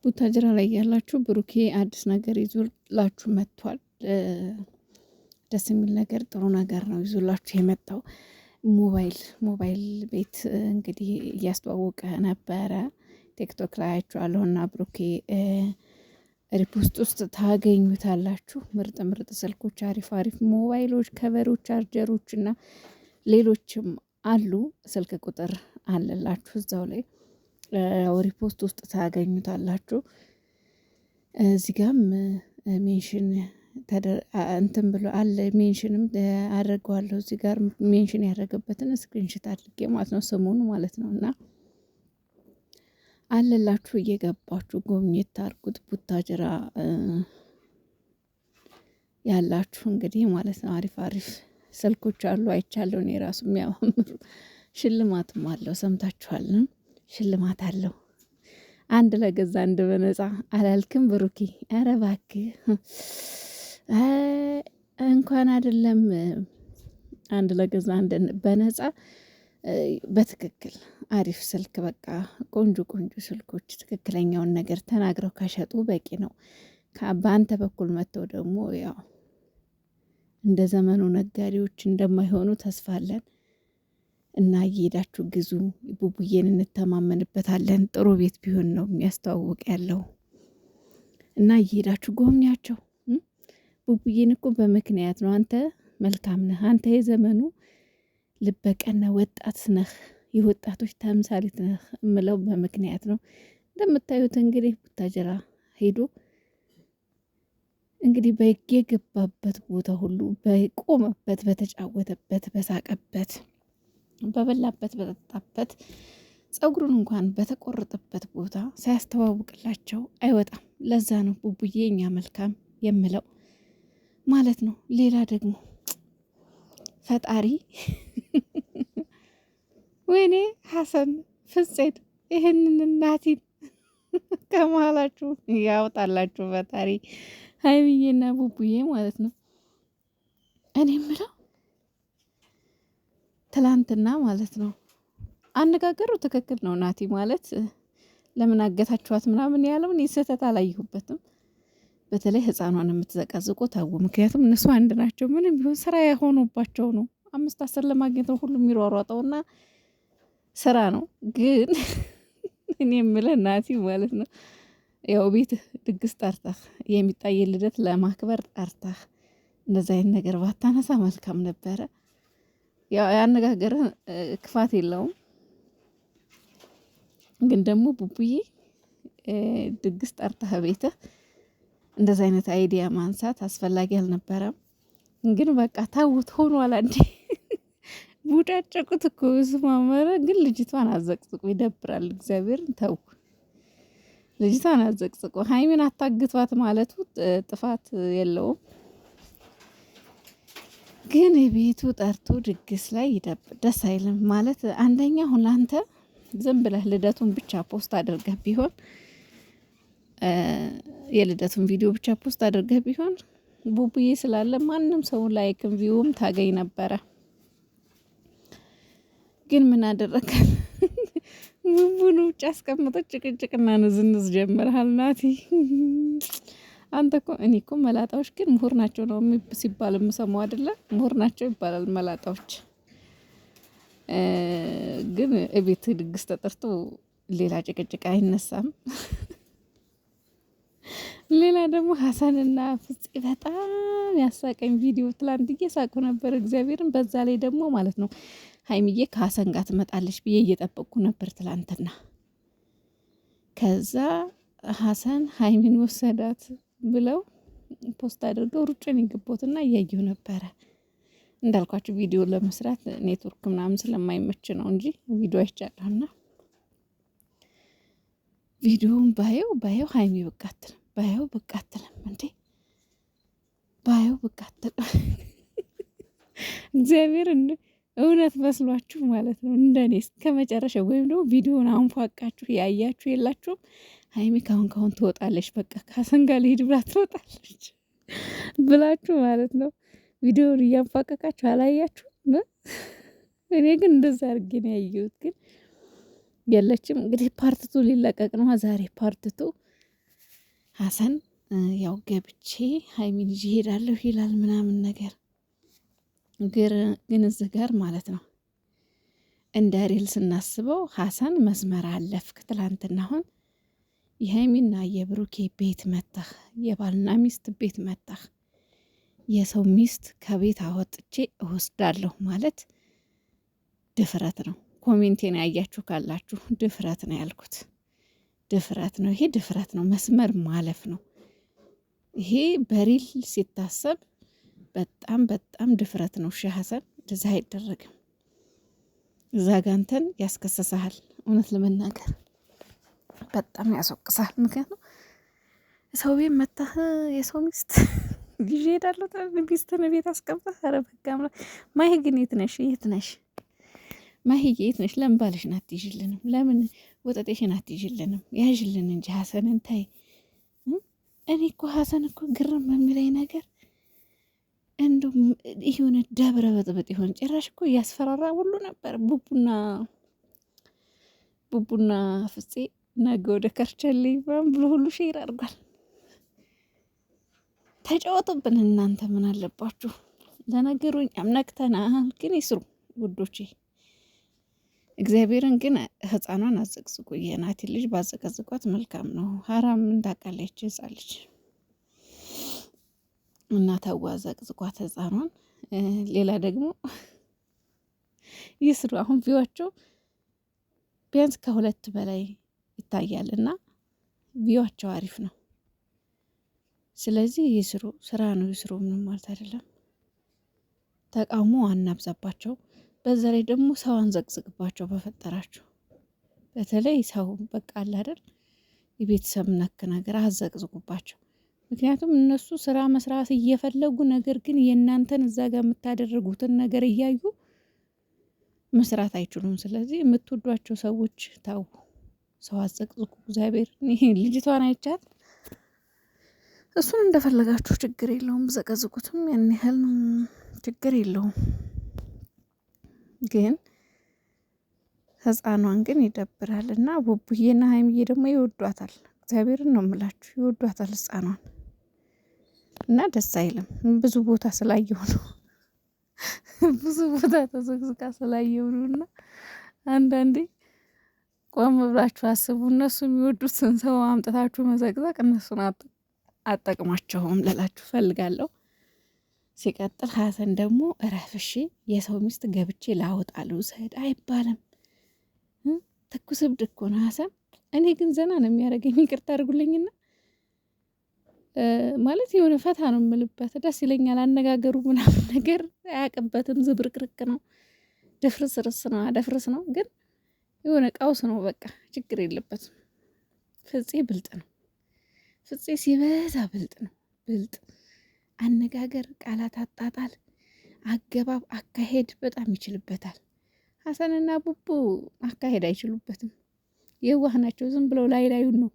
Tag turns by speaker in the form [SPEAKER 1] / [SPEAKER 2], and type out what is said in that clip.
[SPEAKER 1] ቡታጅራ ላይ ያላችሁ ብሩኬ አዲስ ነገር ይዞላችሁ መጥቷል። ደስ የሚል ነገር ጥሩ ነገር ነው ይዞላችሁ የመጣው። ሞባይል ቤት እንግዲህ እያስተዋወቀ ነበረ። ቲክቶክ ላይ አይቼዋለሁ እና ብሩኬ ሪፖስት ውስጥ ታገኙታላችሁ። ምርጥ ምርጥ ስልኮች፣ አሪፍ አሪፍ ሞባይሎች፣ ከቨሮች፣ ቻርጀሮች እና ሌሎችም አሉ። ስልክ ቁጥር አለላችሁ እዛው ላይ ሪፖስት ውስጥ ታገኙታላችሁ። እዚህ ጋም ሜንሽን እንትን ብሎ አለ። ሜንሽንም አድርገዋለሁ እዚህ ጋር ሜንሽን ያደረገበትን ስክሪንሽት አድርጌ ማለት ነው፣ ስሙን ማለት ነው። እና አለላችሁ እየገባችሁ ጎብኘት አድርጉት። ቡታጅራ ያላችሁ እንግዲህ ማለት ነው። አሪፍ አሪፍ ስልኮች አሉ አይቻለሁ። እኔ ራሱ የሚያማምሩ ሽልማትም አለው። ሰምታችኋል? ሽልማት አለው። አንድ ለገዛ አንድ በነፃ አላልክም ብሩኬ? ኧረ እባክህ እንኳን አይደለም አንድ ለገዛ አንድ በነፃ በትክክል አሪፍ ስልክ፣ በቃ ቆንጆ ቆንጆ ስልኮች ትክክለኛውን ነገር ተናግረው ከሸጡ በቂ ነው። በአንተ በኩል መጥተው ደግሞ ያው እንደ ዘመኑ ነጋዴዎች እንደማይሆኑ ተስፋ አለን። እና እየሄዳችሁ ግዙ። ቡቡዬን እንተማመንበታለን። ጥሩ ቤት ቢሆን ነው የሚያስተዋውቅ ያለው። እና እየሄዳችሁ ጎብኛቸው። ቡቡዬን እኮ በምክንያት ነው። አንተ መልካም ነህ። አንተ የዘመኑ ልበቀና ወጣት ነህ። የወጣቶች ተምሳሌት ነህ እምለው በምክንያት ነው። እንደምታዩት እንግዲህ ቡታጅራ ሄዶ እንግዲህ በየገባበት ቦታ ሁሉ በቆመበት፣ በተጫወተበት፣ በሳቀበት፣ በበላበት፣ በጠጣበት፣ ፀጉሩን እንኳን በተቆረጠበት ቦታ ሳያስተዋውቅላቸው አይወጣም። ለዛ ነው ቡቡዬ እኛ መልካም የምለው ማለት ነው። ሌላ ደግሞ ፈጣሪ ወይኔ ሀሰን ፍጼድ ይህንን እናቲን ከመሀላችሁ ያውጣላችሁ ፈጣሪ። ሀይሚዬና ቡቡዬ ማለት ነው። እኔ የምለው ትላንትና ማለት ነው አነጋገሩ ትክክል ነው። ናቲ ማለት ለምን አገታችኋት ምናምን ያለውን ስህተት አላየሁበትም። በተለይ ህፃኗን የምትዘቀዝቁ ታው። ምክንያቱም እነሱ አንድ ናቸው። ምንም ቢሆን ስራ የሆኑባቸው ነው። 5-10 ለማግኘት ነው ሁሉ የሚሯሯጠውና ስራ ነው። ግን እኔ የምለው ናቲ ማለት ነው ያው ቤት ድግስ ጠርተህ የሚጣየ ልደት ለማክበር ጠርተህ እንደዛ አይነት ነገር ባታነሳ መልካም ነበረ። ያው ያነጋገር ክፋት የለውም። ግን ደግሞ ቡቡዬ ድግስ ጠርተህ ቤትህ እንደዛ አይነት አይዲያ ማንሳት አስፈላጊ አልነበረም። ግን በቃ ታውት ሆኗል። አንዴ ቡጫጨቁት እኮ ስማመረ። ግን ልጅቷን አዘቅዝቁ፣ ይደብራል። እግዚአብሔርን ተው፣ ልጅቷን አዘቅዝቁ። ሀይሚን አታግቷት ማለቱ ጥፋት የለውም። ግን የቤቱ ጠርቶ ድግስ ላይ ደስ አይልም ማለት። አንደኛ አሁን ላንተ ዝም ብለህ ልደቱን ብቻ ፖስት አድርገህ ቢሆን የልደቱን ቪዲዮ ብቻ ፖስት አድርገህ ቢሆን ቡቡዬ ስላለ ማንም ሰው ላይክም ቪውም ታገኝ ነበረ። ግን ምን አደረገ? ቡቡን ውጭ አስቀምጠች ጭቅጭቅና ንዝንዝ ጀምረሃል ናቲ። አንተ እኮ እኔ እኮ መላጣዎች ግን ምሁር ናቸው ነው ሲባል የምሰማው አይደለ? ምሁር ናቸው ይባላል መላጣዎች። ግን እቤት ድግስ ተጠርቶ ሌላ ጭቅጭቅ አይነሳም። ሌላ ደግሞ ሀሰንና ፍፄ በጣም ያሳቀኝ ቪዲዮ ትላንት እየሳቁ ነበር እግዚአብሔርን። በዛ ላይ ደግሞ ማለት ነው ሀይሚዬ ከሀሰን ጋር ትመጣለች ብዬ እየጠበቅኩ ነበር ትላንትና። ከዛ ሀሰን ሀይሚን ወሰዳት ብለው ፖስት አድርገው ሩጭን የገባትና እያየሁ ነበረ። እንዳልኳቸው ቪዲዮ ለመስራት ኔትወርክ ምናምን ስለማይመች ነው እንጂ ቪዲዮ አይቻለሁና ቪዲዮውን ባየው ሀይሚ በቃትልም በቃትልም እንዴ በቃትልም እግዚአብሔር እውነት መስሏችሁ ማለት ነው እንደኔ እስከ መጨረሻ። ወይም ደግሞ ቪዲዮውን አንፏቃችሁ ያያችሁ የላችሁም። ሀይሚ ካሁን ትወጣለች፣ በቃ ከሀሰን ጋር ልሂድ ብላ ትወጣለች ብላችሁ ማለት ነው ቪዲዮውን እያንፏቀቃችሁ አላያችሁም። እኔ ግን እንደዛ አድርጌ ነው ያየሁት። ግን የለችም እንግዲህ ፓርትቱ ሊለቀቅ ነው ዛሬ ፓርትቱ ሀሰን ያው ገብቼ ሀይሚን ይዤ እሄዳለሁ ይላል ምናምን ነገር ግን እዚህ ጋር ማለት ነው እንደ ሪል ስናስበው ሀሰን መስመር አለፍክ። ትላንትና አሁን የሀይሚና የብሩኬ ቤት መጣህ፣ የባልና ሚስት ቤት መጣህ። የሰው ሚስት ከቤት አወጥቼ እወስዳለሁ ማለት ድፍረት ነው። ኮሜንቴን ያያችሁ ካላችሁ ድፍረት ነው ያልኩት። ድፍረት ነው ይሄ፣ ድፍረት ነው፣ መስመር ማለፍ ነው ይሄ። በሪል ሲታሰብ በጣም በጣም ድፍረት ነው። ሺህ ሀሰን እንደዛ አይደረግም። እዛ ጋ አንተን ያስከሰሰሃል። እውነት ለመናገር በጣም ያስወቅሳል። ምክንያቱም ሰው ቤት መታህ የሰው ሚስት ይዤ እሄዳለሁ ሚስትን ቤት አስቀምጠህ። ኧረ በቃ ማሂ ግን የት ነሽ? የት ነሽ ማሂ? የት ነሽ? ለምን ባልሽን አትይዥልንም? ለምን ወጠጤሽን አትይዥልንም? ያዥልን እንጂ ሀሰንን ታይ። እኔ እኮ ሀሰን እኮ ግርም የሚለኝ ነገር እንደውም የሆነ ደብረ በጥብጥ ይሆን ጭራሽ እኮ እያስፈራራ ሁሉ ነበር። ቡቡና ፍፄ ነገ ወደ ከርቸሌ ብሎ ሁሉ ሼር አድርጓል። ተጫወቱብን እናንተ ምን አለባችሁ? ለነገሩ እኛም ነቅተናል። ግን ይስሩ ውዶቼ። እግዚአብሔርን ግን ህፃኗን አዘቅዝቁ። የናቲ ልጅ ባዘቀዝቋት መልካም ነው። ሀራም እንዳቃለች ህፃን ልጅ እና ተዋዘቅዝቋት ህፃኗን። ሌላ ደግሞ ይስሩ። አሁን ቪዋቸው ቢያንስ ከ2 በላይ ይታያል እና ቪዋቸው አሪፍ ነው። ስለዚህ ይስሩ፣ ስራ ነው ይስሩ። ምንም ማለት አይደለም። ተቃውሞ አናብዛባቸው። በዛ ላይ ደግሞ ሰው አንዘቅዝቅባቸው በፈጠራቸው። በተለይ ሰው በቃ አለ አይደል የቤተሰብ ነክ ነገር አዘቅዝቁባቸው። ምክንያቱም እነሱ ስራ መስራት እየፈለጉ ነገር ግን የእናንተን እዛ ጋር የምታደርጉትን ነገር እያዩ መስራት አይችሉም። ስለዚህ የምትወዷቸው ሰዎች ታው ሰው አዘቅዝቁ። እግዚአብሔር ይሄ ልጅቷን አይቻት እሱን እንደፈለጋችሁ ችግር የለውም። ዘቀዝቁትም ያን ያህል ችግር የለውም። ግን ህፃኗን ግን ይደብራል። እና ቡቡዬና ሀይሚዬ ደግሞ ይወዷታል። እግዚአብሔርን ነው የምላችሁ ይወዷታል ህፃኗን እና ደስ አይልም። ብዙ ቦታ ስላየው ነው ብዙ ቦታ ተዘግዝቃ ስላየው ነው። እና አንዳንዴ ቆም ብላችሁ አስቡ። እነሱ የሚወዱትን ሰው አምጥታችሁ መዘግዘቅ እነሱን አጠቅማቸውም ልላችሁ ፈልጋለሁ። ሲቀጥል ሀሰን ደግሞ እረፍሺ የሰው ሚስት ገብቼ ላወጣ ልውሰድ አይባልም። ትኩስ እብድ እኮ ነው ሀሰን። እኔ ግን ዘና ነው የሚያደርገኝ። ይቅርታ አድርጉልኝና ማለት የሆነ ፈታ ነው የምልበት፣ ደስ ይለኛል። አነጋገሩ ምናምን ነገር አያውቅበትም። ዝብርቅርቅ ነው፣ ደፍርስ ነው ግን የሆነ ቀውስ ነው። በቃ ችግር የለበትም። ፍፄ ብልጥ ነው። ፍፄ ሲበዛ ብልጥ ነው። ብልጥ አነጋገር፣ ቃላት አጣጣል፣ አገባብ፣ አካሄድ በጣም ይችልበታል። ሀሰንና ቡቡ አካሄድ አይችሉበትም። የዋህ ናቸው። ዝም ብለው ላዩን ነው